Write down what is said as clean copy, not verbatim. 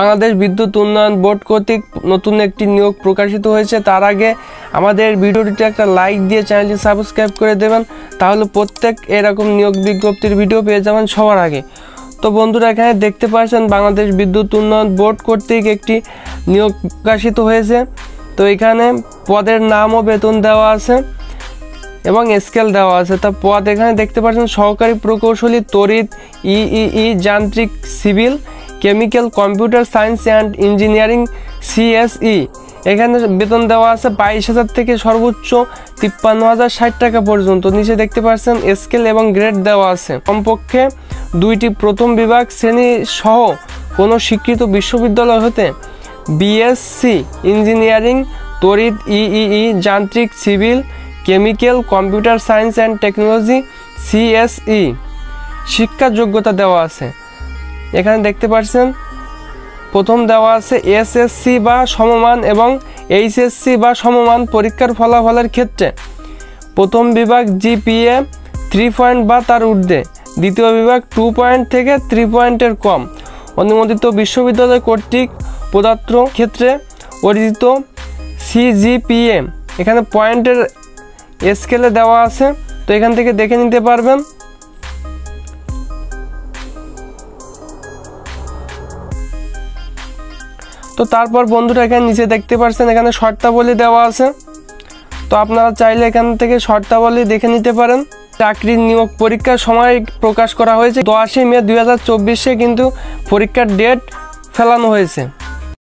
বাংলাদেশ বিদ্যুৎ উন্নয়ন বোর্ড কর্তৃক নতুন একটি নিয়োগ প্রকাশিত হয়েছে। তার আগে আমাদের ভিডিওটিতে একটা লাইক দিয়ে চ্যানেলটি সাবস্ক্রাইব করে দেবেন, তাহলে প্রত্যেক এরকম নিয়োগ বিজ্ঞপ্তির ভিডিও পেয়ে যাবেন সবার আগে। তো বন্ধুরা, এখানে দেখতে পাচ্ছেন বাংলাদেশ বিদ্যুৎ উন্নয়ন বোর্ড কর্তৃক একটি নিয়োগ প্রকাশিত হয়েছে। তো এখানে পদের নাম ও বেতন দেওয়া আছে এবং স্কেল দেওয়া আছে। তা পদ এখানে দেখতে পাচ্ছেন সহকারী প্রকৌশলী তড়িৎ, ইই, যান্ত্রিক, civil, chemical, computer science and engineering, CSE। এখানে বেতন দেওয়া আছে 22,000 থেকে সর্বোচ্চ 53,060 টাকা পর্যন্ত। নিচে দেখতে পাচ্ছেন স্কেল এবং গ্রেড দেওয়া আছে। কমপক্ষে 2টি প্রথম বিভাগ শ্রেণী সহ কোনো স্বীকৃত বিশ্ববিদ্যালয় হতে BSc ইঞ্জিনিয়ারিং, তড়িৎ, ইই, যান্ত্রিক, civil, chemical, computer science and technology, CSE শিক্ষা যোগ্যতা দেওয়া আছে। এখানে দেখতে পাচ্ছেন প্রথম দেওয়া আছে SSC বা সমমান এবং HSC বা সমমান পরীক্ষার ফলাফলের ক্ষেত্রে প্রথম বিভাগ GPA 3 পয়েন্ট বা তার ঊর্ধ্বে, দ্বিতীয় বিভাগ 2 পয়েন্ট থেকে 3 পয়েন্টের কম, অনুমোদিত বিশ্ববিদ্যালয় কর্তৃক প্রদত্ত ক্ষেত্রে অর্জিত CGPA এখানে পয়েন্টের স্কেলে দেওয়া আছে। তো এখান থেকে দেখে নিতে পারবেন। তো তারপর বন্ধুরা, এখানে নিচে দেখতে পাচ্ছেন এখানে শর্তাবলী দেওয়া আছে। তো আপনারা চাইলে এখান থেকে শর্তাবলী দেখে নিতে পারেন। চাকরির নিয়োগ পরীক্ষার সময় প্রকাশ করা হয়েছে 10 মে 2024, কিন্তু পরীক্ষার ডেট ফেলানো হয়েছে।